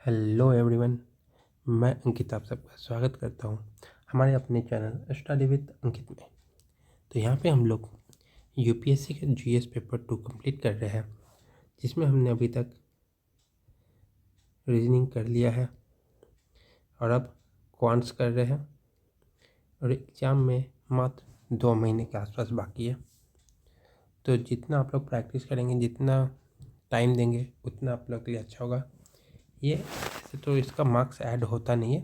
Hello everyone, मैं अंकित आप सबका स्वागत करता हूं हमारे अपने चैनल स्टडी विद अंकित में। तो यहाँ पे हम लोग यूपीएससी के जीएस पेपर 2 कंप्लीट कर रहे हैं, जिसमें हमने अभी तक रीजनिंग कर लिया है और अब क्वांट्स कर रहे हैं और एग्ज़ाम में मात्र 2 महीने के आसपास बाकी है। तो जितना आप लोग प्रैक्टिस करेंगे, जितना टाइम देंगे, उतना आप लोग के लिए अच्छा होगा। ये ऐसे तो इसका मार्क्स ऐड होता नहीं है,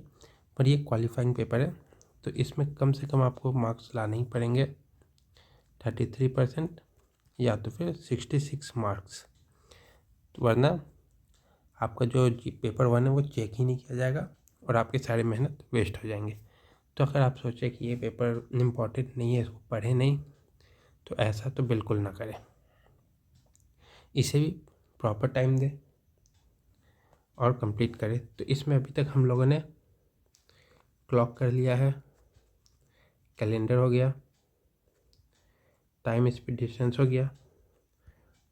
पर ये क्वालिफाइंग पेपर है, तो इसमें कम से कम आपको मार्क्स लाने ही पड़ेंगे 33% या तो फिर 66 मार्क्स, वरना आपका जो पेपर 1 है वो चेक ही नहीं किया जाएगा और आपकी सारी मेहनत वेस्ट हो जाएंगे। तो अगर आप सोचें कि ये पेपर इम्पॉर्टेंट नहीं है, इसको पढ़े नहीं, तो ऐसा तो बिल्कुल ना करें। इसे भी प्रॉपर टाइम दें और कंप्लीट करें। तो इसमें अभी तक हम लोगों ने क्लॉक कर लिया है, कैलेंडर हो गया, टाइम स्पीड डिस्टेंस हो गया,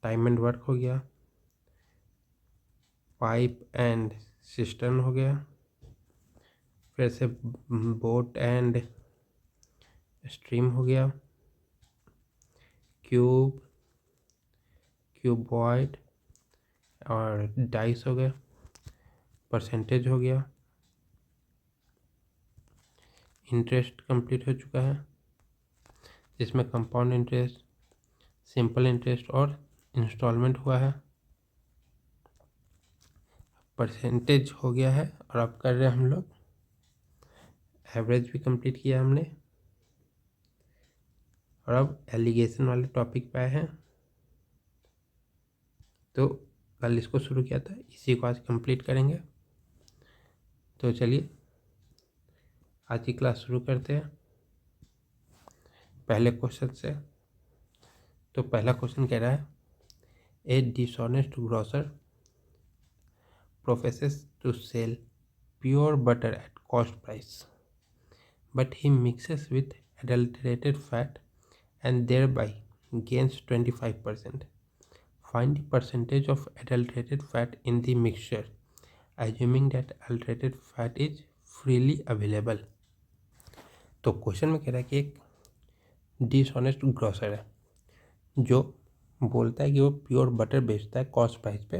टाइम एंड वर्क हो गया, पाइप एंड सिस्टर्न हो गया, फिर से बोट एंड स्ट्रीम हो गया, क्यूबॉइड और डाइस हो गया, परसेंटेज हो गया, इंटरेस्ट कंप्लीट हो चुका है, जिसमें कंपाउंड इंटरेस्ट, सिंपल इंटरेस्ट और इंस्टॉलमेंट हुआ है, परसेंटेज हो गया है। और अब कर रहे हैं हम लोग एवरेज भी कंप्लीट किया हमने, और अब एलिगेशन वाले टॉपिक पे आए हैं। तो कल इसको शुरू किया था, इसी को आज कंप्लीट करेंगे। तो चलिए आज की क्लास शुरू करते हैं पहले क्वेश्चन से। तो पहला क्वेश्चन कह रहा है, a dishonest grocer professes to sell pure butter at cost price, but he mixes with adulterated fat and thereby gains 25%. Find the percentage of adulterated fat in the mixture, assuming that adulterated fat is freely available. तो question में कह रहा है कि एक dishonest grocer है जो बोलता है कि वो प्योर बटर बेचता है कॉस्ट प्राइस पे,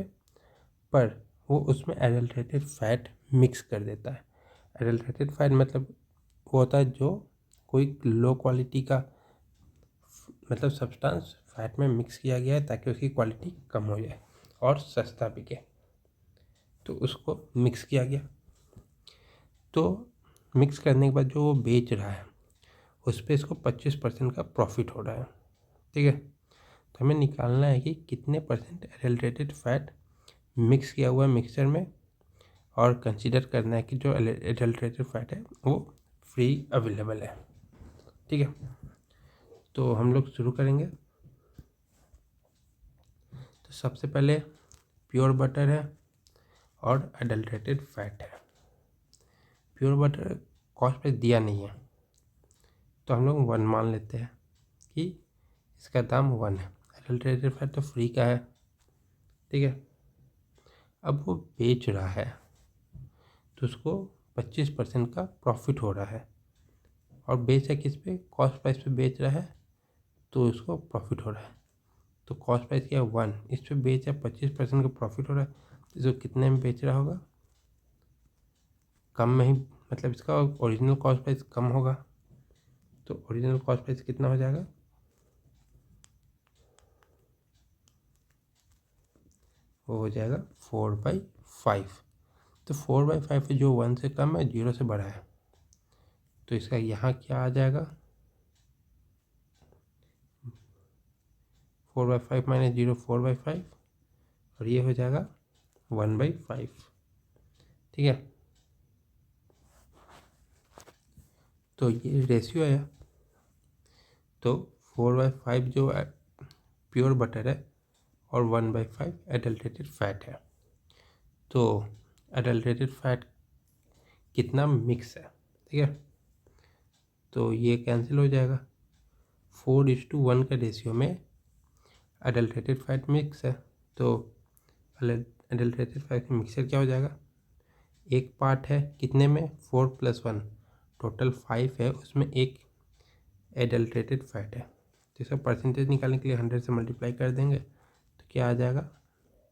पर वो उसमें एडल्ट्रेटेड फैट मिक्स कर देता है। एडल्ट्रेटेड फैट मतलब वो होता है जो कोई लो क्वालिटी का मतलब सब्सटेंस फैट में मिक्स किया गया है ताकि उसकी क्वालिटी कम हो जाए और सस्ता बिके, तो उसको मिक्स किया गया। तो मिक्स करने के बाद जो वो बेच रहा है उस पर इसको 25% का प्रॉफिट हो रहा है, ठीक है। तो हमें निकालना है कि कितने परसेंट एडल्ट्रेटेड फैट मिक्स किया हुआ है मिक्सचर में, और कंसीडर करना है कि जो एडल्ट्रेटेड फैट है वो फ्री अवेलेबल है, ठीक है। तो हम लोग शुरू करेंगे। तो सबसे पहले प्योर बटर है और एडल्ट्रेटेड फैट है। प्योर बटर कॉस्ट पे दिया नहीं है, तो हम लोग 1 मान लेते हैं कि इसका दाम 1 है। एडल्ट्रेटेड फैट तो फ्री का है, ठीक है। अब वो बेच रहा है तो उसको 25% का प्रॉफिट हो रहा है, और बेच है किस पे, कॉस्ट प्राइस पे बेच रहा है, तो उसको प्रॉफिट हो रहा है। तो कॉस्ट प्राइस क्या है 1, इस पर बेच है 25% का प्रॉफिट हो रहा है, तो इसको कितने में बेच रहा होगा, कम में ही, मतलब इसका ओरिजिनल कॉस्ट प्राइस कम होगा। तो ओरिजिनल कॉस्ट प्राइस कितना हो जाएगा, वो हो जाएगा 4/5। तो 4/5 जो 1 से कम है, 0 से बड़ा है, तो इसका यहाँ क्या आ जाएगा, 4/5 माइनस 0 4/5, और ये हो जाएगा 1/5, ठीक है। तो ये रेशियो है। तो 4/5 जो प्योर बटर है और 1/5 एडल्ट्रेटेड फैट है। तो एडल्ट्रेटेड फैट कितना मिक्स है, ठीक है। तो ये कैंसिल हो जाएगा, 4:1 का रेशियो में एडल्ट्रेटेड फैट मिक्स है, तो एडल्ट्रेटेड फैट मिक्सचर क्या हो जाएगा, एक पार्ट है कितने में, 4 + 1 टोटल 5 है, उसमें एक एडल्ट्रेटेड फैट है। तो इसका परसेंटेज निकालने के लिए 100 से मल्टीप्लाई कर देंगे तो क्या आ जाएगा,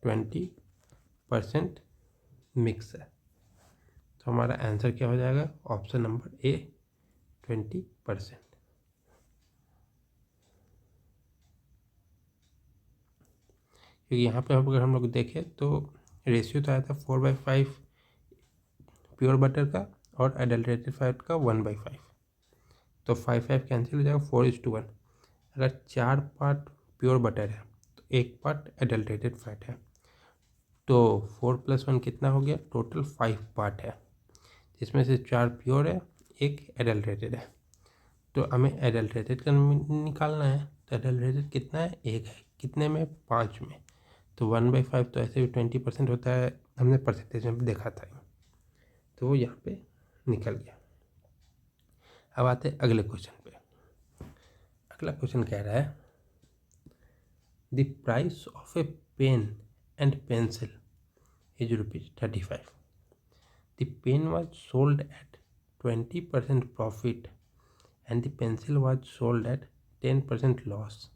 20% मिक्स है। तो हमारा आंसर क्या हो जाएगा, ऑप्शन नंबर ए 20%। क्योंकि यहाँ पे अगर हम लोग देखें तो रेशियो तो आया था 4/5 प्योर बटर का और एडल्ट्रेटेड फैट का 1/5, तो 5 कैंसिल हो जाएगा, 4:1। अगर 4 पार्ट प्योर बटर है तो एक पार्ट एडल्ट्रेटेड फैट है, तो 4 + 1 कितना हो गया, टोटल 5 पार्ट है, जिसमें से 4 प्योर है, एक एडल्ट्रेटेड है। तो हमें एडल्ट्रेटेड का निकालना है, तो एडल्ट्रेटेड कितना है, एक है, कितने में, 5 में। तो 1/5 तो ऐसे भी 20% होता है, हमने परसेंटेज में भी देखा था, तो वो यहाँ पे निकल गया। अब आते हैं अगले क्वेश्चन पे। अगला क्वेश्चन कह रहा है the price of a pen and pencil is ₹35. The pen was sold at 20% profit and the pencil was sold at 10% loss.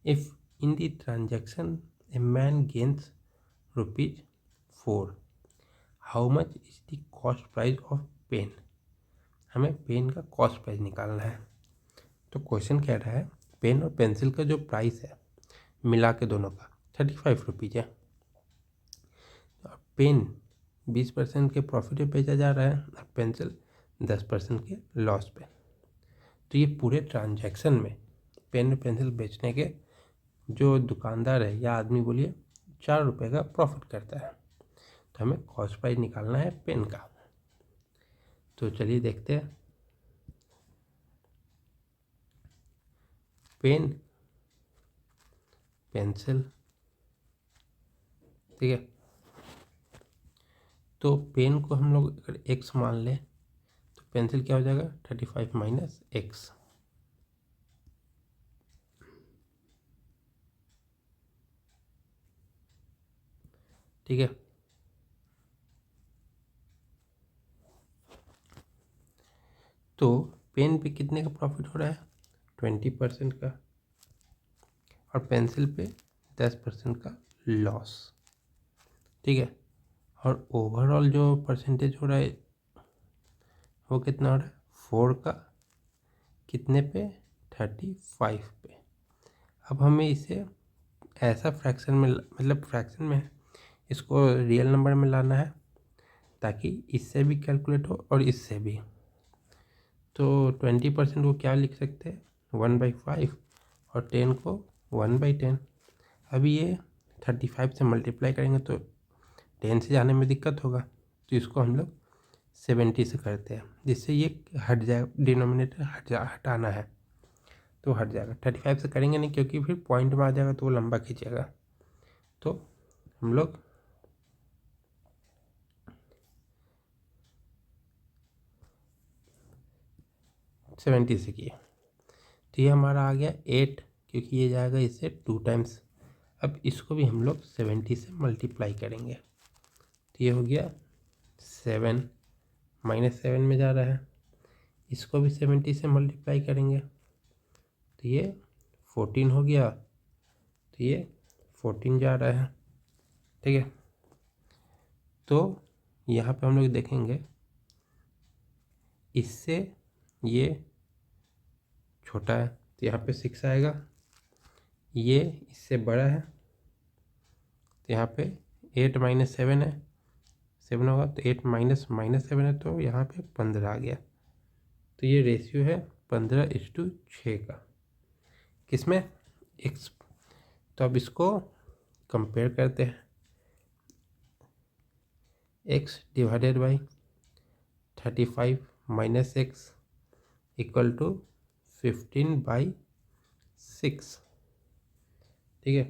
If in the transaction a man gains ₹4, how much is the cost price of pen? हमें pen का cost price निकालना है। तो question कह रहा है pen और pencil का जो प्राइस है मिला के दोनों का ₹35 है, और पेन 20% के प्रॉफिट पे बेचा जा रहा है और पेंसिल 10% के लॉस पे। तो ये पूरे ट्रांजैक्शन में पेन और पेंसिल बेचने के जो दुकानदार है या आदमी बोलिए ₹4 का प्रॉफिट करता है। तो हमें कॉस्ट प्राइस निकालना है पेन का। तो चलिए देखते हैं। पेन, पेंसिल, ठीक है। तो पेन को हम लोग अगर x मान लें तो पेंसिल क्या हो जाएगा, 35 - x। ठीक है। तो पेन पे कितने का प्रॉफिट हो रहा है, 20% का, और पेंसिल पे 10% का लॉस। ठीक है। और ओवरऑल जो परसेंटेज हो रहा है वो कितना हो रहा है, 4 का कितने पे, 35 पे। अब हमें इसे ऐसा फ्रैक्शन में, मतलब फ्रैक्शन में इसको रियल नंबर में लाना है ताकि इससे भी कैलकुलेट हो और इससे भी। तो 20% को क्या लिख सकते हैं, 1/5, और 10 को 1/10। अभी ये 35 से मल्टीप्लाई करेंगे तो 10 से जाने में दिक्कत होगा, तो इसको हम लोग 70 से करते हैं, जिससे ये हट जाए, डिनोमिनेटर हटाना है तो हट जाएगा। 35 से करेंगे नहीं क्योंकि फिर पॉइंट में आ जाएगा तो वो लंबा खींचेगा, तो हम लोग 70 से किए। तो ये हमारा आ गया 8, क्योंकि ये जाएगा इससे 2 टाइम्स। अब इसको भी हम लोग 70 से मल्टीप्लाई करेंगे, तो ये हो गया 7 -7 में जा रहा है। इसको भी 70 से मल्टीप्लाई करेंगे तो ये 14 हो गया, तो ये 14 जा रहा है। ठीक है। तो यहाँ पे हम लोग देखेंगे इससे ये छोटा है तो यहाँ पे 6 आएगा, ये इससे बड़ा है तो यहाँ पे 8 - 7 है, 7 होगा तो 8 -7 है, तो यहाँ पे 15 आ गया। तो ये रेशियो है 15:6 का, किसमें, x। तो अब इसको कंपेयर करते हैं, x divided by 35 - x equal to 15/6। ठीक है।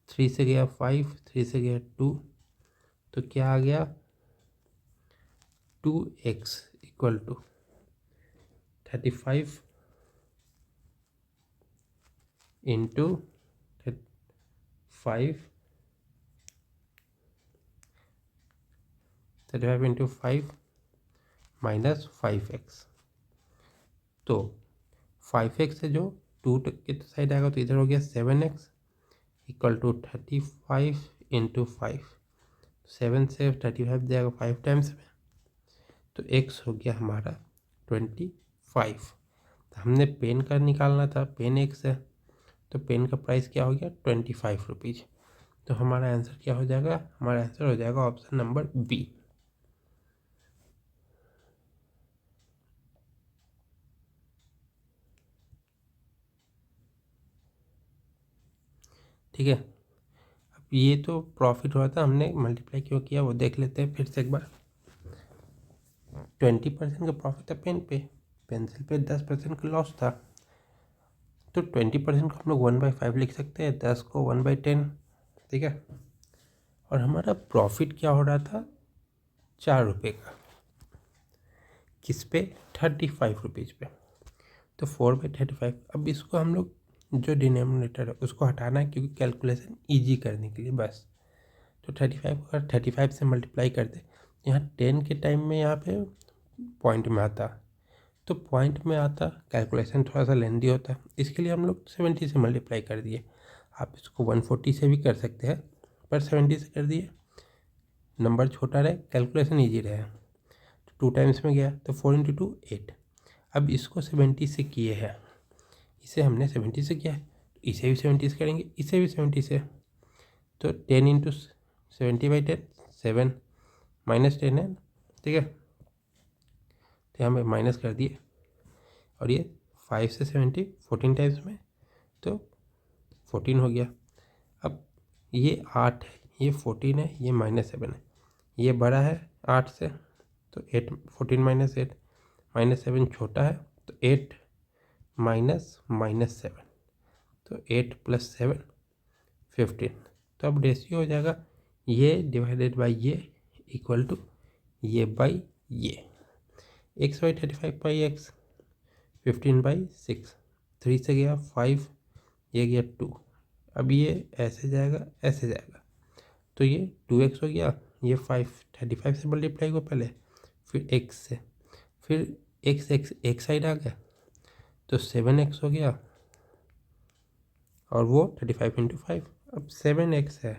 3 से गया 5, 3 से गया 2, तो क्या आ गया, 2x equal to 35 into 5 35 into 5 माइनस 5x। तो 5x से जो 2 के साइड आएगा तो इधर हो गया 7x इक्वल टू 35 इंटू 5। 7 से 35 जाएगा 5 टाइम्स में, तो x हो गया हमारा 25। तो हमने पेन का निकालना था, पेन x है, तो पेन का प्राइस क्या हो गया 25 रुपीज़। तो हमारा आंसर क्या हो जाएगा, हमारा आंसर हो जाएगा ऑप्शन नंबर बी। ठीक है, अब ये तो प्रॉफिट हुआ था, हमने मल्टीप्लाई क्यों किया वो देख लेते हैं फिर से एक बार। 20% का प्रॉफिट था पेन पे, पेंसिल पे 10% का लॉस था। तो 20% को हम लोग 1/5 लिख सकते हैं, 10 को 1/10। ठीक है, और हमारा प्रॉफिट क्या हो रहा था 4 रुपये का, किस पे 35 रुपीज़ पे। तो 4/35। अब इसको हम लोग जो डिनोमिनेटर है उसको हटाना है, क्योंकि कैलकुलेशन ईजी करने के लिए बस। तो 35 को अगर 35 से मल्टीप्लाई कर दे, यहाँ 10 के टाइम में यहाँ पे पॉइंट में आता, तो पॉइंट में आता कैलकुलेशन थोड़ा सा लेंदी होता, इसके लिए हम लोग 70 से मल्टीप्लाई कर दिए। आप इसको 140 से भी कर सकते हैं, पर 70 से कर दिए, नंबर छोटा रहे, कैलकुलेशन ईजी रहे। 2 टाइम्स में गया तो 4 इंटू 2 8। अब इसको 70 से किए हैं, इसे हमने 70 से किया है, इसे भी 70 से करेंगे, इसे भी 70 से। तो 10 इंटू 70/10 7 -10 है। ठीक है, तो हमें माइनस कर दिए, और ये 5 से 70 14 टाइम्स में, तो 14 हो गया। अब ये 8 है, ये 14 है, ये -7 है, ये बड़ा है 8 से, तो 8 14 -8 -7 छोटा है, तो 8 -7, तो 8 + 7 15। तो अब रेशियो हो जाएगा ये डिवाइडेड बाई ये इक्वल टू ये बाई ये, x/35 15/6। 3 से गया 5, ये गया 2। अब ये ऐसे जाएगा ऐसे जाएगा, तो ये 2x हो गया, ये 35 से मल्टीप्लाई को पहले, फिर x से, फिर x एक साइड आ गया, तो 7x हो गया, और वो 35 इंटू 5। अब 7x है,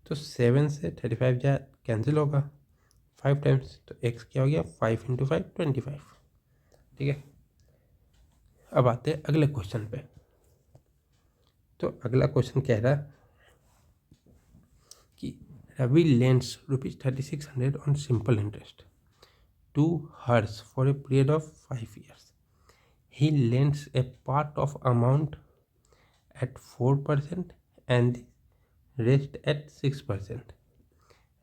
तो 7 से 35 जा कैंसिल होगा 5 टाइम्स, तो x क्या हो गया 5 इंटू 5 25। ठीक है, अब आते हैं अगले क्वेश्चन पे। तो अगला क्वेश्चन कह रहा है कि Ravi lends ₹3600 on simple interest to hers for a period of 5 years. He lends a part of amount at 4% and rest at 6%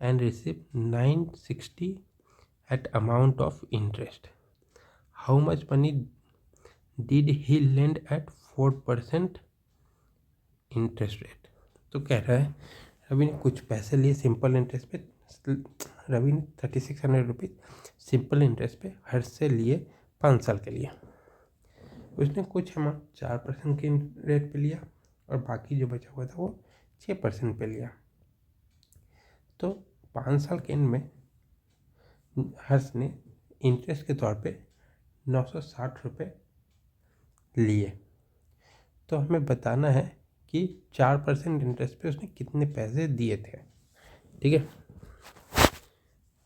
and receive 960 at amount of interest. How much money did he lend at 4% interest rate? तो कह रहा है रवि ने कुछ पैसे लिए simple interest पे, रवि ने 3600 रुपीज़ सिंपल इंटरेस्ट पे हर्ष से लिए 5 साल के लिए। उसने कुछ अमाउंट 4% के रेट पे लिया, और बाकी जो बचा हुआ था वो 6% पे लिया। तो 5 साल के एंड में हर्ष ने इंटरेस्ट के तौर पे 960 रुपये लिए। तो हमें बताना है कि 4% इंटरेस्ट पे उसने कितने पैसे दिए थे। ठीक है,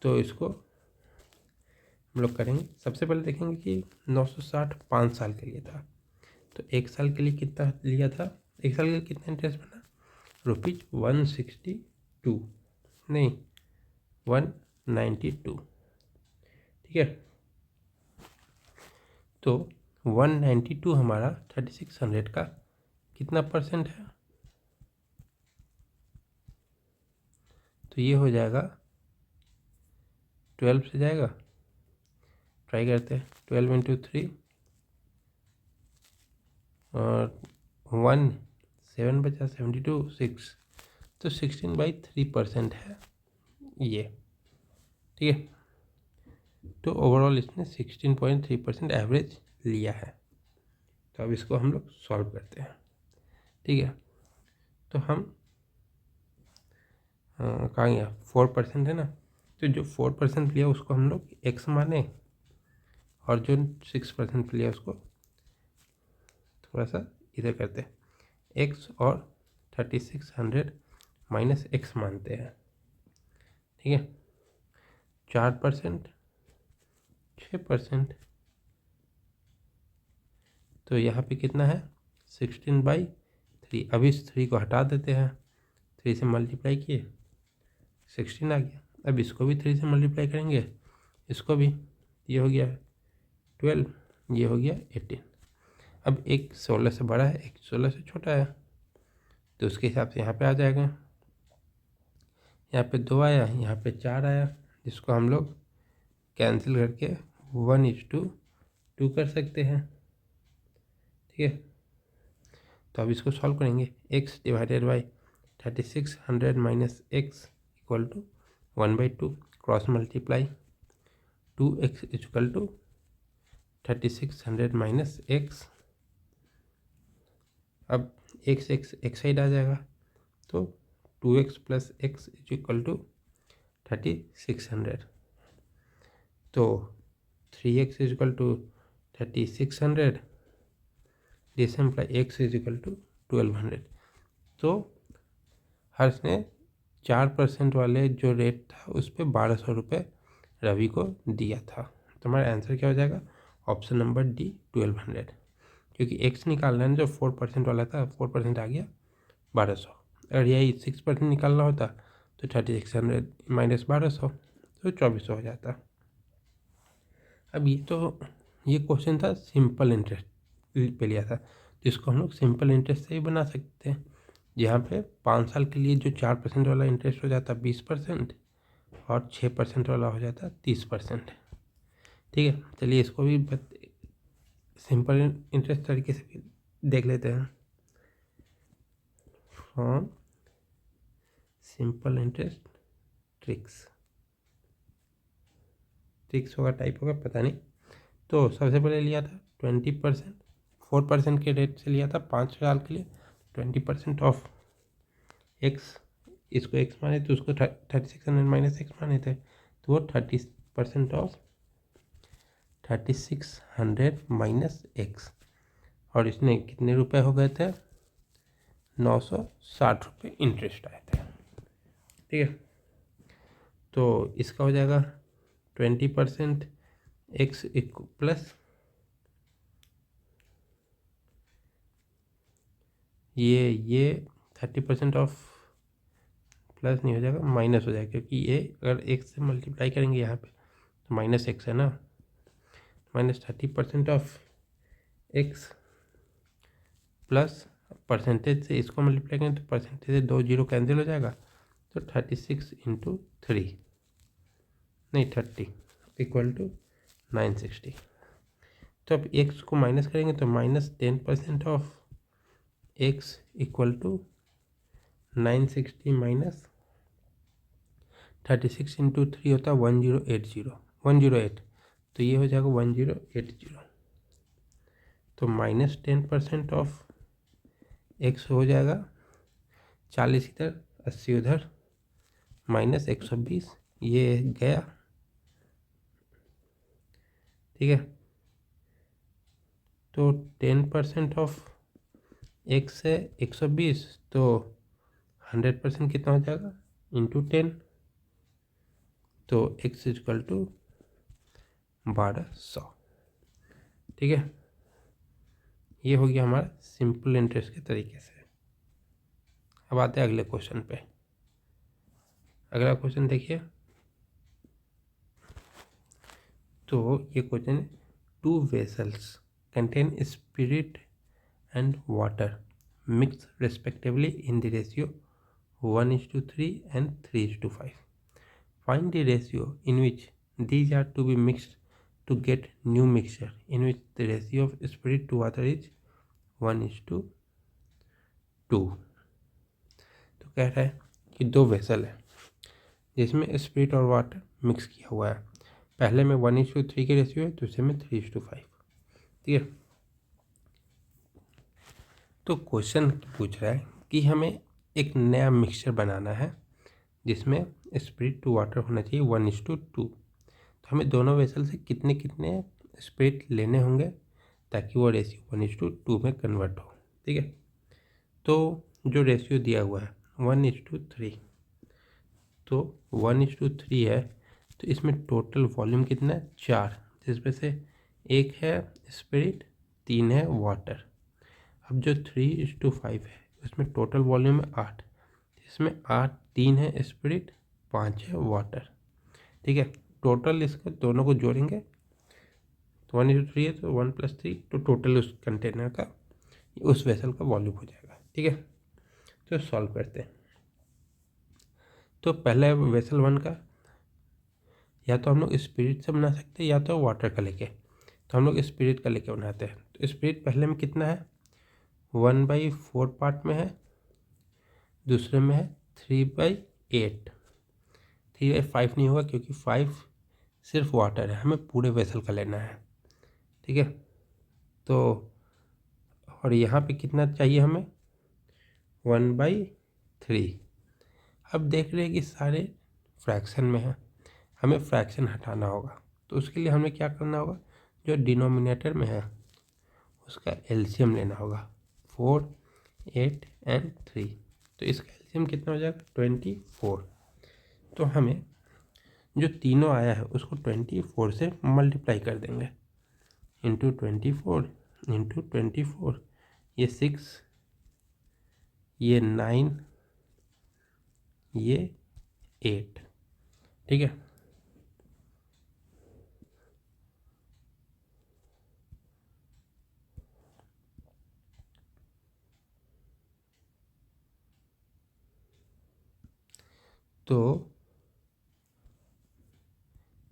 तो इसको हम लोग करेंगे। सबसे पहले देखेंगे कि 960 5 साल के लिए था, तो 1 साल के लिए कितना लिया था, 1 साल के लिए कितना इंटरेस्ट बना, ₹162 नहीं 192। ठीक है, तो 192 हमारा 3600 का कितना परसेंट है, तो ये हो जाएगा 12 से जाएगा, ट्राई करते हैं। 12 इंटू 3 और 1 7 बचा 72 6, तो 16/3% है ये। ठीक है, तो ओवरऑल इसने 16.3% एवरेज लिया है। तो अब इसको हम लोग सॉल्व करते हैं। ठीक है, तो हम कहाँ गया 4% है ना, तो जो 4% लिया उसको हम लोग x माने और जो 6% लिया उसको थोड़ा सा इधर करते हैं x और 3600 माइनस x मानते हैं। ठीक है, 4%, 6%, तो यहाँ पे कितना है 16/3। अब इस 3 को हटा देते हैं, 3 से मल्टीप्लाई किए 16 आ गया। अब इसको भी 3 से मल्टीप्लाई करेंगे, इसको भी, ये हो गया 12, ये हो गया 18। अब एक 16 से बड़ा है, एक 16 से छोटा है, तो उसके हिसाब से यहाँ पे आ जाएगा। यहाँ पे 2 आया, यहाँ पे 4 आया, जिसको हम लोग कैंसिल करके 1:2 कर सकते हैं। ठीक है, तो अब इसको सॉल्व करेंगे। x divided by 3600 minus x equal to 1/2, cross multiply 2x equal to 3600 minus x। अब एक साइड आ जाएगा, तो 2x plus x equal to 3600। तो 3x equal to 3600, this imply x equal to 1200। तो हर्ष ने 4% वाले जो रेट था उस पर 1200 रुपये रवि को दिया था। तो हमारा आंसर क्या हो जाएगा, ऑप्शन नंबर डी 1200, क्योंकि x निकालना है जो 4% वाला था, 4% आ गया 1200। अगर यही 6% निकालना होता तो 3600 माइनस 1200 तो 2400 हो जाता। अब ये क्वेश्चन था सिंपल इंटरेस्ट पे लिया था, तो इसको हम लोग सिंपल इंटरेस्ट से ही बना सकते हैं, जहाँ पे 5 साल के लिए जो 4% वाला इंटरेस्ट हो जाता 20% और 6% वाला हो जाता 30%। ठीक है, चलिए इसको भी सिंपल इंटरेस्ट तरीके से भी देख लेते हैं। फ्रॉम सिंपल इंटरेस्ट ट्रिक्स होगा, टाइप होगा, पता नहीं। तो सबसे पहले लिया था 20%, 4% के रेट से लिया था 5 साल के लिए। 20% ऑफ एक्स, इसको एक्स माने तो उसको 3600 माइनस एक्स माने थे, तो वो 30% ऑफ 3600 माइनस एक्स, और इसमें कितने रुपए हो गए थे, 960 रुपये इंटरेस्ट आए थे। ठीक है, तो इसका हो जाएगा 20% एक्स प्लस ये 30% ऑफ प्लस नहीं हो जाएगा, माइनस हो जाएगा, क्योंकि ये अगर एक्स से मल्टीप्लाई करेंगे यहाँ पे तो माइनस एक्स है ना, minus 30% of x plus percentage से इसको मल्टीप्लाई करें तो परसेंटेज से 2 जीरो कैंसिल हो जाएगा, तो 36 इंटू 3 नहीं 30 इक्वल टू 960। तो अब एक्स को माइनस करेंगे तो minus 10% of x equal to 960 minus 36 into 3 होता है 1008, तो ये हो जाएगा 1080। तो माइनस 10% ऑफ एक्स हो जाएगा 40 इधर 80 उधर माइनस 120, ये गया। ठीक है, तो 10% ऑफ एक्स है 120, तो 100% कितना हो जाएगा इंटू 10, तो एक्स इक्वल टू 1200। ठीक है, ये हो गया हमारा सिंपल इंटरेस्ट के तरीके से। अब आते हैं अगले क्वेश्चन पे। अगला क्वेश्चन देखिए, तो ये क्वेश्चन है, 2 vessels contain spirit and water mixed respectively in the ratio 1:3 and 3:5. Find the ratio in which these are to be mixed to get new mixture in which the ratio of spirit to water is 1:2। तो कह रहा है कि 2 vessel है जिसमें spirit और water mix किया हुआ है, पहले में 1:3 के रेशियो है, दूसरे में 3:5। ठीक है, तो क्वेश्चन पूछ रहा है कि हमें एक नया मिक्सचर बनाना है जिसमें स्पिरिट टू वाटर होना चाहिए 1:2। तो हमें दोनों वेसल से कितने कितने स्पिरिट लेने होंगे ताकि वो रेशियो 1:2 में कन्वर्ट हो। ठीक है, तो जो रेशियो दिया हुआ है 1:3, तो 1:3 है, तो इसमें टोटल वॉल्यूम कितना है 4, जिसमें से 1 है स्पिरिट, 3 है वाटर। अब जो 3:5 है उसमें टोटल वॉल्यूम है 8, इसमें 8, 3 है स्पिरिट, 5 है वाटर। ठीक है, टोटल इसका दोनों को जोड़ेंगे तो 1:3 है, तो 1+3, तो टोटल उस कंटेनर का, उस वेसल का वॉल्यूम हो जाएगा। ठीक है, तो सॉल्व करते हैं। तो पहले वेसल 1 का या तो हम लोग स्पिरिट से बना सकते हैं या तो वाटर का लेके, तो हम लोग स्पिरिट का लेके बनाते हैं। तो स्पिरिट पहले में कितना है 1/4 पार्ट में है, दूसरे में है 3/8। 3/5 नहीं होगा क्योंकि 5 सिर्फ वाटर है, हमें पूरे वेसल का लेना है। ठीक है, तो और यहाँ पे कितना चाहिए हमें 1/3। अब देख रहे हैं कि सारे फ्रैक्शन में है, हमें फ्रैक्शन हटाना होगा। तो उसके लिए हमें क्या करना होगा, जो डिनोमिनेटर में है उसका एलसीएम लेना होगा 4, 8 एंड 3। तो इसका एलसीएम कितना हो जाएगा 24। तो हमें जो तीनों आया है उसको 24 से मल्टीप्लाई कर देंगे, इंटू 24 इंटू 24, ये 6, ये 9, ये 8। ठीक है, तो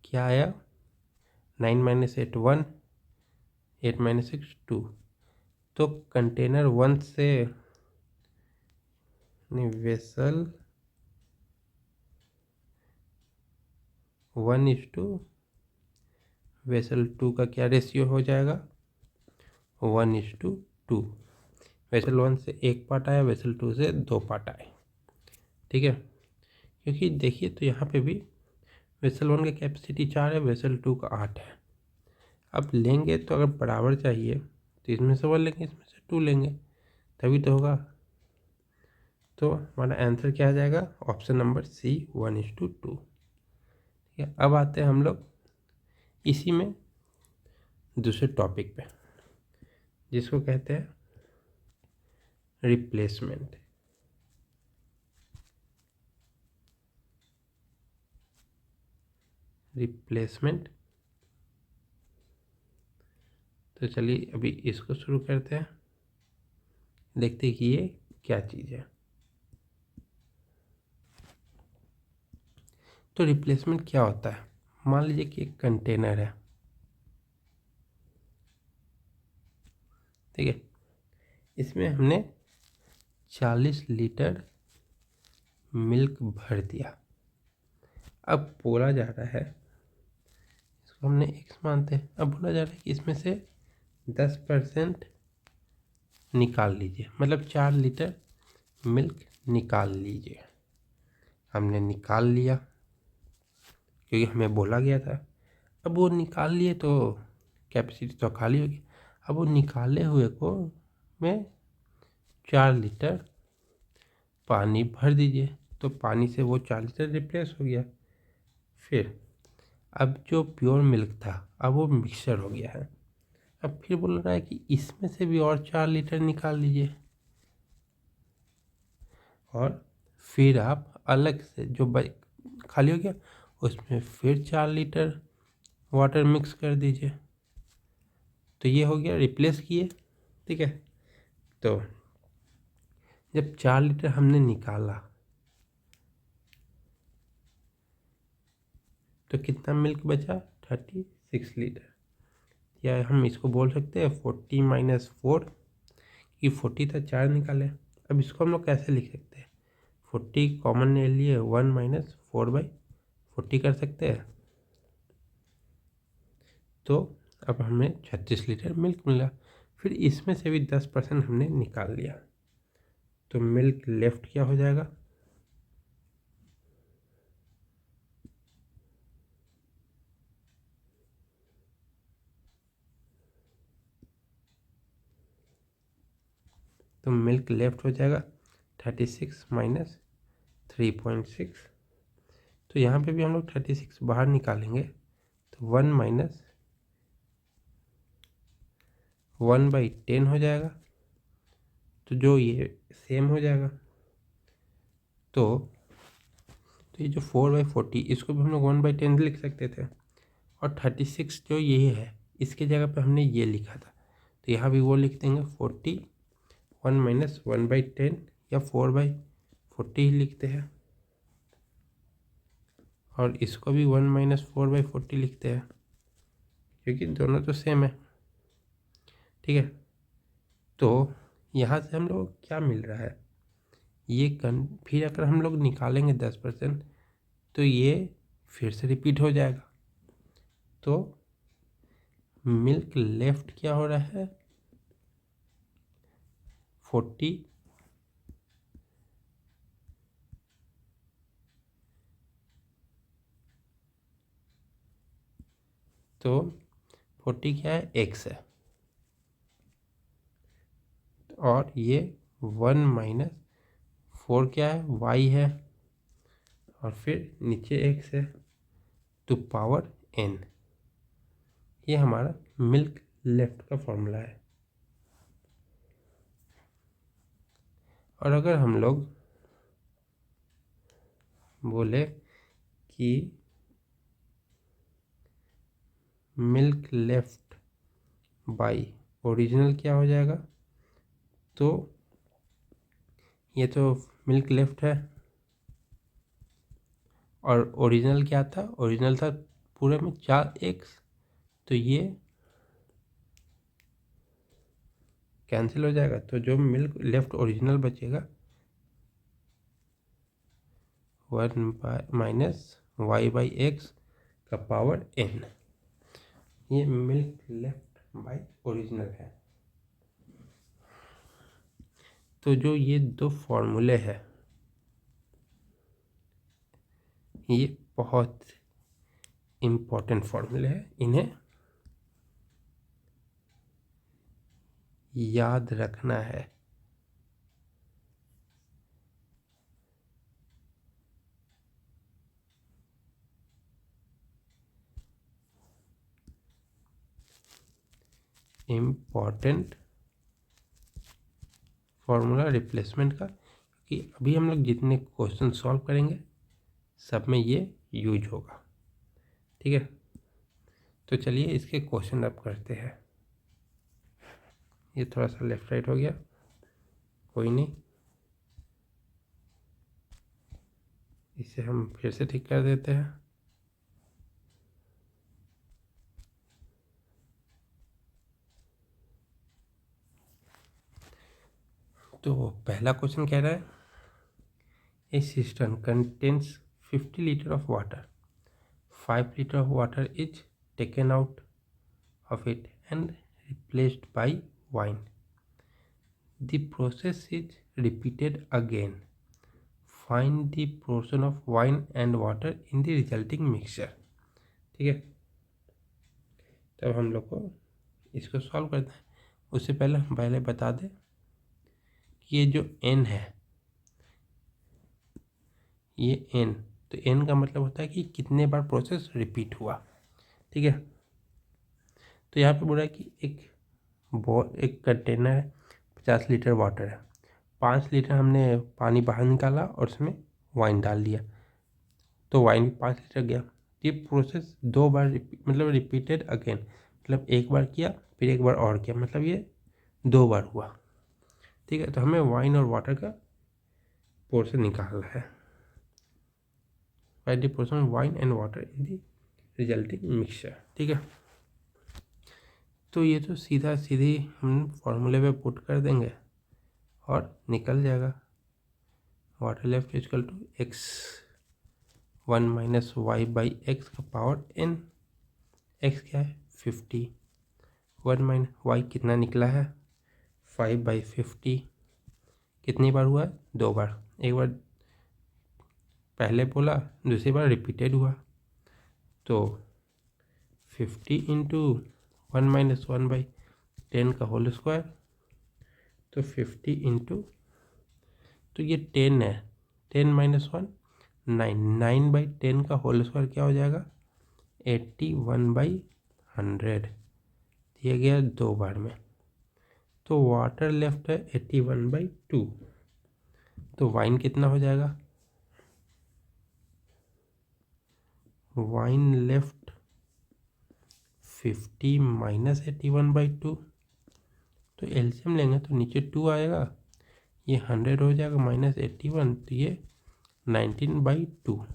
क्या आया 9 - 8 1, 8 - 6 2। तो कंटेनर 1 से नहीं, वेसल 1:2, वेसल 2 का क्या रेशियो हो जाएगा 1:2। वेसल 1 से 1 पार्ट आया, वेसल 2 से 2 पार्ट आए। ठीक है, क्योंकि देखिए तो यहाँ पे भी वेसल 1 की कैपेसिटी 4 है, वेसल 2 का 8 है। अब लेंगे तो अगर बराबर चाहिए तो इसमें से 1 लेंगे, इसमें से 2 लेंगे, तभी तो होगा। तो हमारा आंसर क्या आ जाएगा, ऑप्शन नंबर सी 1:2। ठीक है, अब आते हैं हम लोग इसी में दूसरे टॉपिक पे, जिसको कहते हैं रिप्लेसमेंट। रिप्लेसमेंट, तो चलिए अभी इसको शुरू करते हैं, देखते हैं कि ये क्या चीज़ है। तो रिप्लेसमेंट क्या होता है, मान लीजिए कि एक कंटेनर है। ठीक है, इसमें हमने 40 लीटर मिल्क भर दिया। अब बोला जा रहा है, इसको हमने x मानते हैं, अब बोला जा रहा है कि इसमें से 10% निकाल लीजिए, मतलब 4 लीटर मिल्क निकाल लीजिए। हमने निकाल लिया क्योंकि हमें बोला गया था। अब वो निकाल लिए तो कैपेसिटी तो खाली होगी। अब वो निकाले हुए को में 4 लीटर पानी भर दीजिए, तो पानी से वो 4 लीटर रिप्लेस हो गया। फिर अब जो प्योर मिल्क था अब वो मिक्सचर हो गया है। अब फिर बोल रहा है कि इसमें से भी और 4 लीटर निकाल लीजिए, और फिर आप अलग से जो खाली हो गया उसमें फिर 4 लीटर वाटर मिक्स कर दीजिए। तो ये हो गया, रिप्लेस किए। ठीक है, तो जब 4 लीटर हमने निकाला तो कितना मिल्क बचा 36 लीटर, या हम इसको बोल सकते हैं 40 - 4, कि 40 था 4 निकाले। अब इसको हम लोग कैसे लिख सकते हैं, 40 कॉमन ले लिए, 1 - 4/40 कर सकते हैं। तो अब हमें 36 लीटर मिल्क मिला। फिर इसमें से भी 10% हमने निकाल लिया, तो मिल्क लेफ्ट क्या हो जाएगा तो मिल्क लेफ्ट हो जाएगा 36 माइनस 3.6। तो यहाँ पे भी हम लोग 36 बाहर निकालेंगे तो 1 माइनस 1/10 हो जाएगा। तो जो ये सेम हो जाएगा। तो ये जो 4/40 इसको भी हम लोग 1/10 लिख सकते थे, और 36 जो ये है इसके जगह पे हमने ये लिखा था, तो यहाँ भी वो लिख देंगे 40 1 माइनस 1/10 या 4/40 ही लिखते हैं, और इसको भी 1 माइनस 4/40 लिखते हैं क्योंकि दोनों तो सेम है। ठीक है, तो यहाँ से हम लोग क्या मिल रहा है, ये फिर अगर हम लोग निकालेंगे 10% तो ये फिर से रिपीट हो जाएगा। तो मिल्क लेफ्ट क्या हो रहा है 40 तो 40 क्या है x है, और ये 1 माइनस 4 क्या है y है, और फिर नीचे x है, तो पावर n। ये हमारा मिल्क लेफ्ट का फॉर्मूला है। और अगर हम लोग बोले कि मिल्क लेफ्ट बाई ओरिजिनल क्या हो जाएगा, तो ये तो मिल्क लेफ्ट है और ओरिजिनल क्या था, ओरिजिनल था पूरे में 4x, तो ये कैंसिल हो जाएगा। तो जो मिल्क लेफ्ट ओरिजिनल बचेगा 1 माइनस y/x का पावर n। ये मिल्क लेफ्ट बाई ओरिजिनल है। तो जो ये दो फॉर्मूले हैं ये बहुत इम्पोर्टेंट फॉर्मूले हैं, इन्हें याद रखना है। इम्पोर्टेंट फॉर्मूला रिप्लेसमेंट का, कि अभी हम लोग जितने क्वेश्चन सॉल्व करेंगे सब में ये यूज होगा। ठीक है, तो चलिए इसके क्वेश्चन अब करते हैं। ये थोड़ा सा लेफ्ट राइट हो गया, कोई नहीं, इसे हम फिर से ठीक कर देते हैं। तो पहला क्वेश्चन कह रहा है a system contains 50 litre of water, 5 litre of water is taken out of it and replaced by wine. The process is repeated again. Find the proportion of wine and water in the resulting mixture. ठीक है, तब हम लोग को इसको solve करना है। उससे पहले हम पहले बता दें कि ये जो n है, ये n, तो n का मतलब होता है कि कितने बार प्रोसेस रिपीट हुआ। ठीक है, तो यहाँ पे बोल रहा है कि एक कंटेनर है, 50 लीटर वाटर है, 5 लीटर हमने पानी बाहर निकाला और उसमें वाइन डाल दिया, तो वाइन भी 5 लीटर गया। ये प्रोसेस 2 बार मतलब रिपीटेड अगेन, मतलब एक बार किया फिर एक बार और किया, मतलब ये 2 बार हुआ। ठीक है, तो हमें वाइन और वाटर का पोर्शन निकालना है। Find the portion of wine and water in the resulting mixture. ठीक है, तो ये तो सीधी हम फॉर्मूले पे पुट कर देंगे और निकल जाएगा। Water left equal to x 1 minus y/x का पावर n। x क्या है 50, 1 माइनस y कितना निकला है 5/50। कितनी बार हुआ 2 बार, एक बार पहले बोला दूसरी बार रिपीटेड हुआ, तो 50 इंटू 1 माइनस 1/10 का होल स्क्वायर, तो 50 इंटू, तो ये 10 है, 10 माइनस 1 9, 9/10 का होल स्क्वायर क्या हो जाएगा 81/100 दिया गया 2 बार में। तो वाटर लेफ्ट है 81/2, तो वाइन कितना हो जाएगा, वाइन लेफ्ट 50 माइनस 81/2, तो एलसीएम लेंगे तो नीचे 2 आएगा, ये 100 हो जाएगा माइनस 81, तो ये 19/2।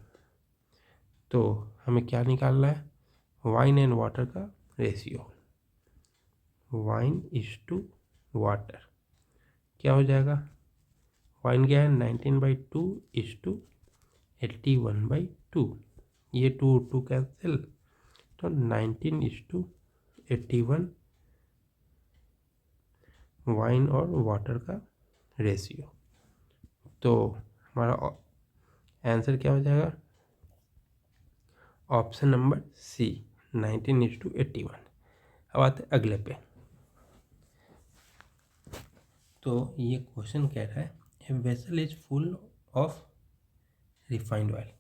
तो हमें क्या निकालना है, वाइन एंड वाटर का ratio, wine is to water क्या हो जाएगा, वाइन क्या है 19/2 इज टू 81/2, ये 2 कैंसिल, तो 19 इज टू 81 वाइन और वाटर का रेशियो। तो हमारा आंसर क्या हो जाएगा, ऑप्शन नंबर सी 19:81। अब आते अगले पे। तो ये क्वेश्चन कह रहा है a vessel is full of refined oil,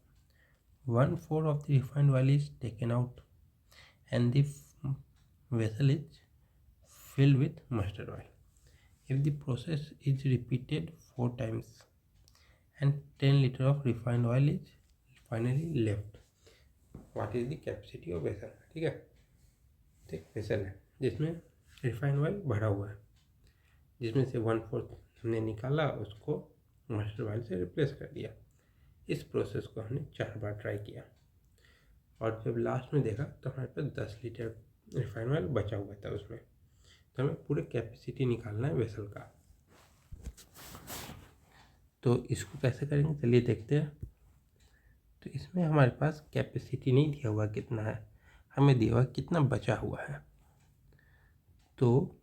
1/4 of the refined oil is taken out and the vessel is filled with mustard oil. If the process is repeated 4 times and 10 liters of refined oil is finally left, what is the capacity of vessel? ठीक है, ठीक vessel है जिसमें refined oil भरा हुआ है, जिसमें से 1/4 हमने निकाला, उसको मस्टर्ड ऑयल से रिप्लेस कर दिया। इस प्रोसेस को हमने 4 बार ट्राई किया और जब लास्ट में देखा तो हमारे पास 10 लीटर रिफाइंड ऑयल बचा हुआ था उसमें। तो हमें पूरे कैपेसिटी निकालना है वेसल का। तो इसको कैसे करेंगे चलिए देखते हैं। तो इसमें हमारे पास कैपेसिटी नहीं दिया हुआ कितना है, हमें दिया हुआ कितना बचा हुआ है। तो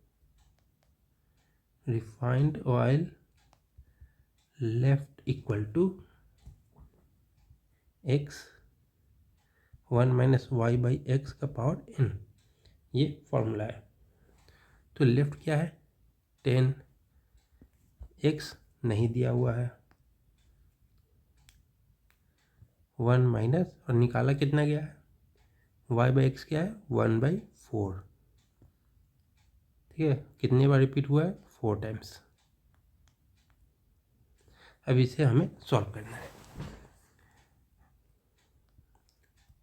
refined oil left equal to x 1 minus y by x का पावर n, ये फॉर्मूला है। तो लेफ्ट क्या है 10, x नहीं दिया हुआ है, 1 माइनस और निकाला कितना गया है, y बाई एक्स क्या है 1/4। ठीक है, कितने बार रिपीट हुआ है 4 टाइम्स। अब इसे हमें सॉल्व करना है।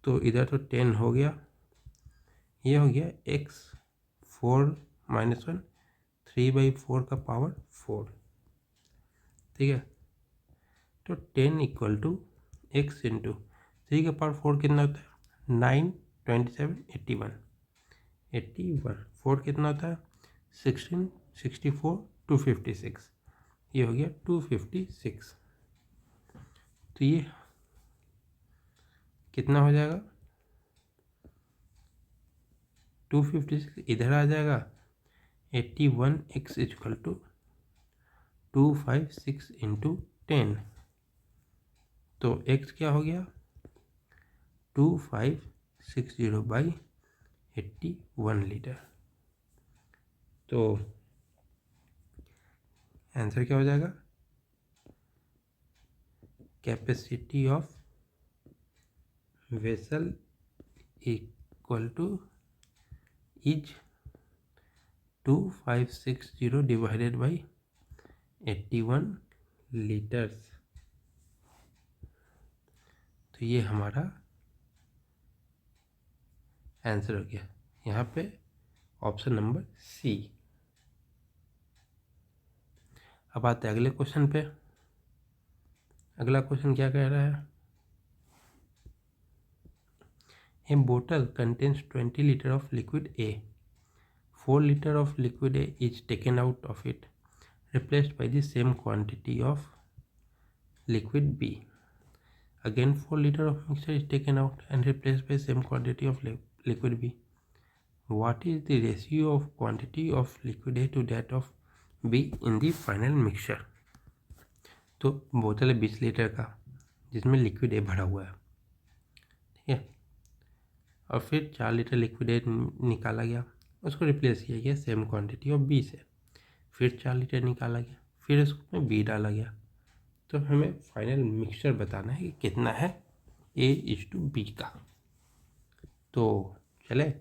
तो इधर तो 10 हो गया, ये हो गया x 4 माइनस 1 3/4 का पावर 4। ठीक है, तो 10 इक्वल टू x इंटू 3 का पावर 4 कितना होता है 9 27 81 81, 4 कितना होता है 16 64 256, ये हो गया 256। तो ये कितना हो जाएगा 256 इधर आ जाएगा, 81x इक्वल टू 256 इंटू 10। तो x क्या हो गया 2560/81 लीटर। तो आंसर क्या हो जाएगा, capacity of vessel equal two is 2560 divided by 81 litres. तो ये हमारा आंसर हो गया यहाँ पे ऑप्शन नंबर सी। अब आते हैं अगले क्वेश्चन पे। अगला क्वेश्चन क्या कह रहा है, ए बोतल contains 20 litre of liquid A, 4 litre of liquid A is taken out of it, replaced by the same quantity of liquid B. Again 4 liter of mixture is taken out and replaced by same quantity of liquid B. What is the ratio of quantity of liquid A to that of B in the final mixture? तो बोतल है 20 litre का जिसमें liquid A भरा हुआ है, ठीक है, और फिर 4 लीटर लिक्विड ए निकाला गया, उसको रिप्लेस किया गया सेम क्वांटिटी ऑफ बी से, फिर 4 लीटर निकाला गया, फिर उसमें बी डाला गया। तो हमें फाइनल मिक्सचर बताना है कि कितना है A/B का। तो चले,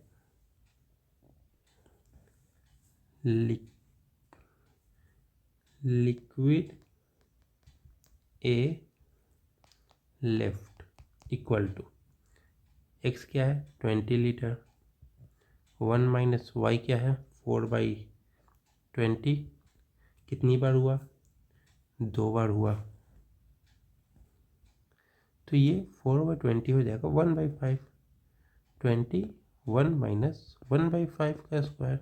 liquid A left equal to x क्या है 20 लीटर, 1 माइनस वाई क्या है 4/20, कितनी बार हुआ 2 बार हुआ, तो ये 4/20 हो जाएगा 1/5, 21 माइनस 1/5 का स्क्वायर।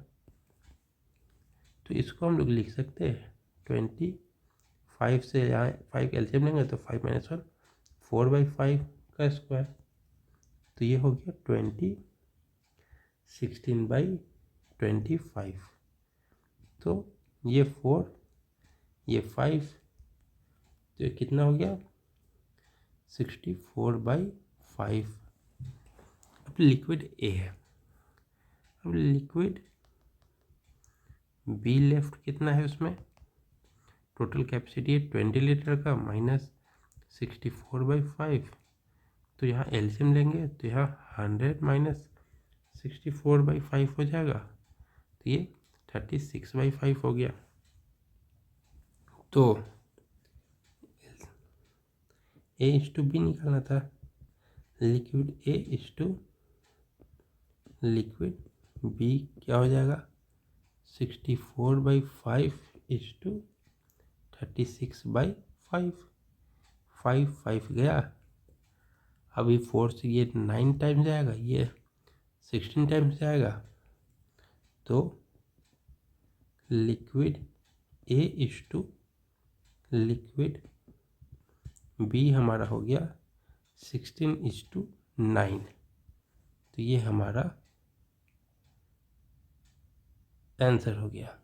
तो इसको हम लोग लिख सकते हैं 25 से यहाँ 5 एलसीएम लेंगे तो 5 माइनस 1 4/5 का स्क्वायर। तो ये हो गया 16/25। तो ये 4 ये 5, तो कितना हो गया 64/5। अब लिक्विड ए है, अब लिक्विड बी लेफ्ट कितना है, उसमें टोटल कैपेसिटी है 20 लीटर का माइनस 64/5। तो यहाँ एलसीएम लेंगे तो यहाँ 100 माइनस 64/5 हो जाएगा, तो ये 36/5 हो गया। तो A/B निकालना था, लिक्विड A/लिक्विड B क्या हो जाएगा 64/5 36/5, 5 गया। अभी 4 से ये 9 टाइम्स जाएगा, ये 16 टाइम्स जाएगा। तो लिक्विड लिक्विड बी हमारा हो गया 16:9। तो ये हमारा आंसर हो गया।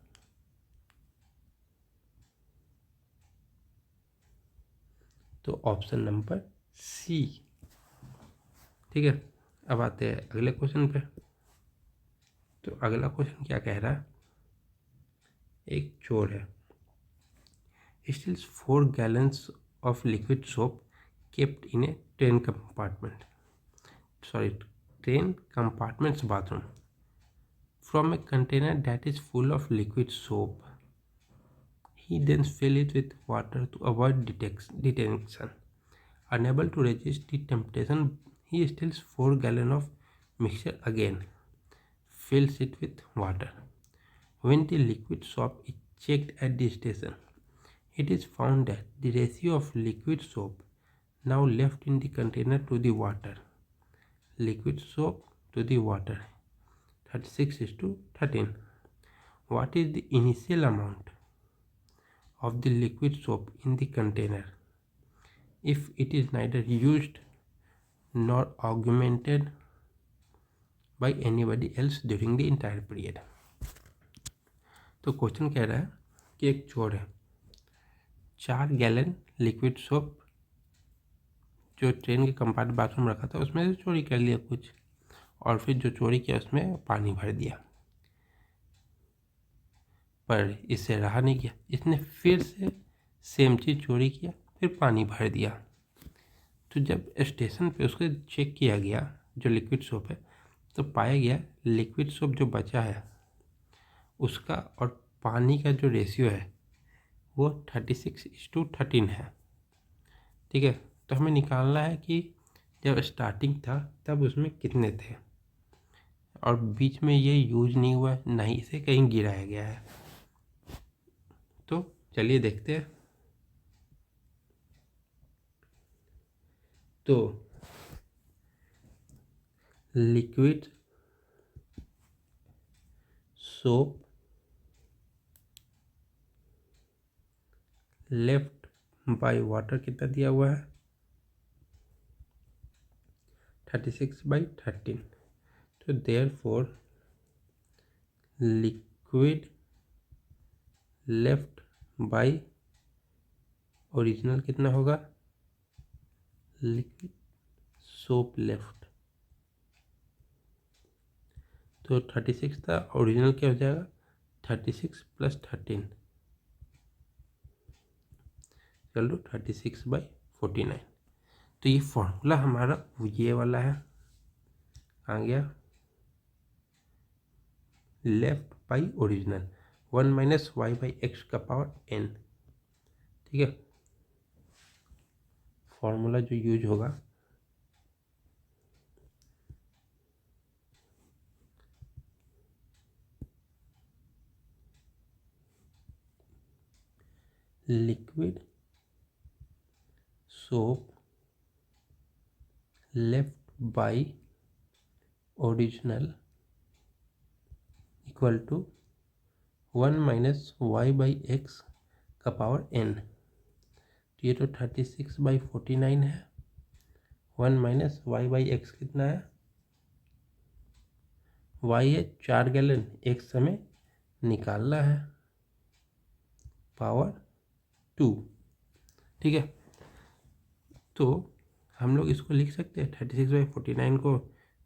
तो ऑप्शन नंबर सी। ठीक है, अब आते हैं अगले क्वेश्चन पे। तो अगला क्वेश्चन क्या कह रहा है, एक चोर है, steals 4 gallons of liquid soap kept in a train compartment's bathroom from a container that is full of liquid soap. He then fills it with water to avoid detection. Unable to resist the temptation, he steals 4 gallons of mixture again, fills it with water. When the liquid soap is checked at the station, it is found that the ratio of liquid soap now left in the container to the water, liquid soap to the water, 36:13. What is the initial amount of the liquid soap in the container if it is neither used nor augmented by anybody else during the entire period? तो question कह रहा है कि एक चोर है, 4 gallon liquid soap जो train के कंपार्टमेंट बाथरूम रखा था उसमें से चोरी कर लिया कुछ, और फिर जो चोरी किया उसमें पानी भर दिया, पर इससे रहा नहीं गया, इसने फिर से सेम चीज़ चोरी किया, फिर पानी भर दिया। तो जब स्टेशन पे उसको चेक किया गया जो लिक्विड सोप है, तो पाया गया लिक्विड सोप जो बचा है उसका और पानी का जो रेशियो है वो 36:13 है। ठीक है, तो हमें निकालना है कि जब स्टार्टिंग था तब उसमें कितने थे, और बीच में ये यूज नहीं हुआ, ना ही इसे कहीं गिराया गया है। तो चलिए देखते हैं। तो liquid soap left by water कितना दिया हुआ है 36/13। तो therefore liquid left by original कितना होगा, लिक्विड सोप लेफ्ट, तो 36 था, ओरिजिनल क्या हो जाएगा 36 + 13, इक्वल टू 36/49। तो ये फॉर्मूला हमारा ये वाला है, आ गया लेफ्ट बाई ओरिजिनल 1 - y/x का पावर n। ठीक है, फॉर्मूला जो यूज होगा liquid soap left by original equal to 1 - y/x का पावर n। तो ये तो 36/49 है। 1 - y/x कितना है, y है 4 गैलन, x हमें निकालना है, पावर 2। ठीक है, तो हम लोग इसको लिख सकते हैं 36/49 को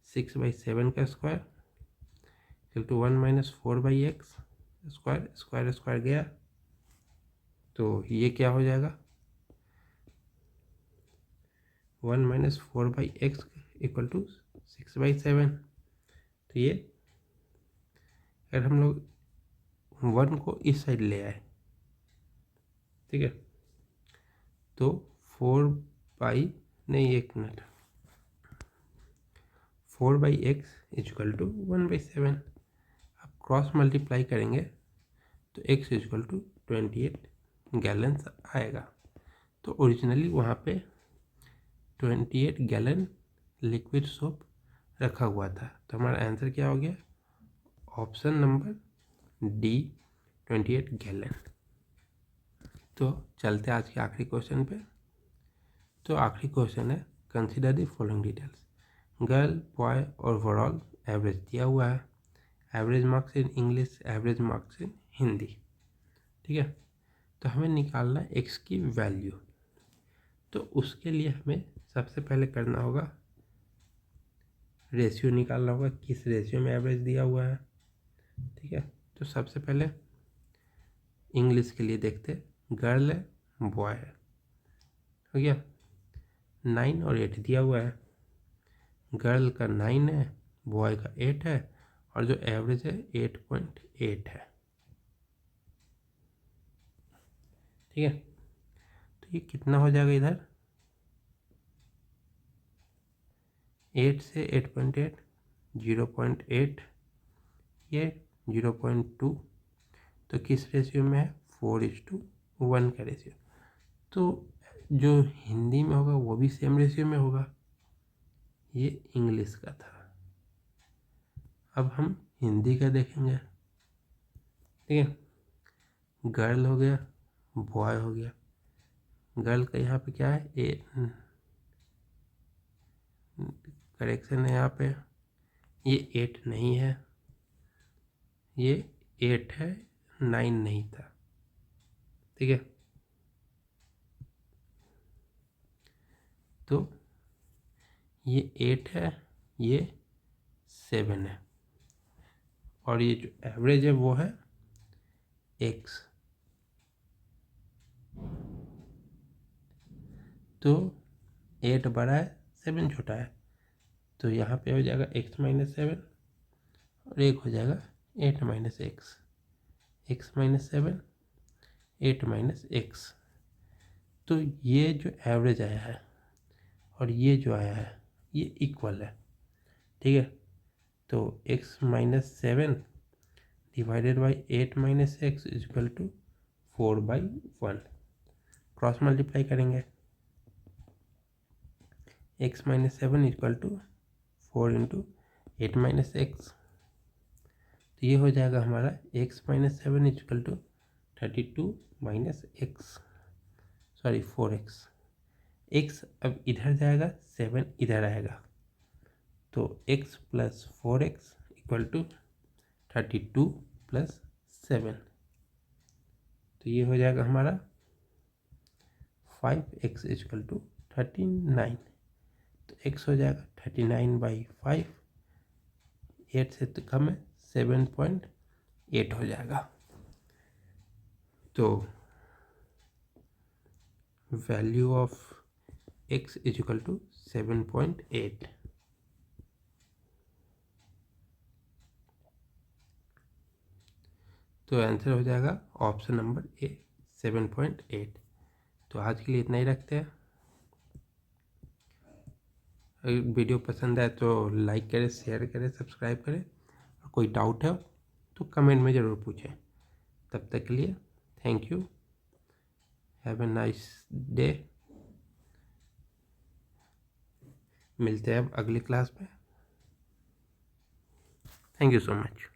6/7 का square equal to 1 - 4/x square, square square गया तो ये क्या हो जाएगा 1 - 4/x इक्वल टू 6/7। तो ये अगर हम लोग 1 को इस साइड ले आए, ठीक है, तो 4 नहीं, 1 मिनट, 4/x इक्वल टू 1/7। अब क्रॉस मल्टीप्लाई करेंगे तो x इक्वल टू 28 गैलन्स आएगा। तो ओरिजिनली वहाँ पे 28 गैलन लिक्विड सोप रखा हुआ था। तो हमारा आंसर क्या हो गया, ऑप्शन नंबर डी 28 गैलन। तो चलते आज के आखिरी क्वेश्चन पे। तो आखिरी क्वेश्चन है consider the following details. Girl boy और ओवरऑल एवरेज दिया हुआ है, average marks in English, average marks in Hindi. ठीक है, तो हमें निकालना है एक्स की वैल्यू। तो उसके लिए हमें सबसे पहले करना होगा रेशियो निकालना होगा, किस रेशियो में एवरेज दिया हुआ है। ठीक है, तो सबसे पहले इंग्लिश के लिए देखते, गर्ल है बॉय है, हो गया 9 और 8 दिया हुआ है। गर्ल का 9 है, बॉय का 8 है, और जो एवरेज है 8.8 है। ठीक है, तो ये कितना हो जाएगा इधर, 8 से 8.8 0.8, ये 0.2। तो किस रेशियो में है, 4:1 का रेशियो। तो जो हिंदी में होगा वो भी सेम रेशियो में होगा, ये इंग्लिश का था। अब हम हिंदी का देखेंगे। ठीक है, गर्ल हो गया, बॉय हो गया। गर्ल का यहाँ पे क्या है, करेक्शन है यहाँ पे, ये 8 नहीं है, ये 8 है, 9 नहीं था। ठीक है, तो ये 8 है, ये 7 है, और ये जो एवरेज है वो है x। तो 8 बड़ा है, 7 छोटा है, तो यहाँ पे हो जाएगा x - 7 और एक हो जाएगा 8 - x, x - 7 8 - x। तो ये जो एवरेज आया है और ये जो आया है ये इक्वल है। ठीक है, तो x - 7 divided by 8 - x equal to 4/1। Cross multiply करेंगे, x - 7 इक्वल टू 4 × 8 - x। तो ये हो जाएगा हमारा x - 7 equal to 32 - x, sorry 4x। x अब इधर जाएगा, 7 इधर आएगा, तो x + 4x इक्वल टू 32 + 7। तो ये हो जाएगा हमारा 5x इक्वल टू 39। तो x हो जाएगा 39/5, 8 से तो कम है, 7.8 हो जाएगा। तो value of x is equal to 7.8। तो आंसर हो जाएगा ऑप्शन नंबर ए 7.8। तो आज के लिए इतना ही रखते हैं। अगर वीडियो पसंद आए तो लाइक करें, शेयर करें, सब्सक्राइब करें। और कोई डाउट है तो कमेंट में ज़रूर पूछें। तब तक के लिए thank you, have a nice day. मिलते हैं अब अगली क्लास में। Thank you so much.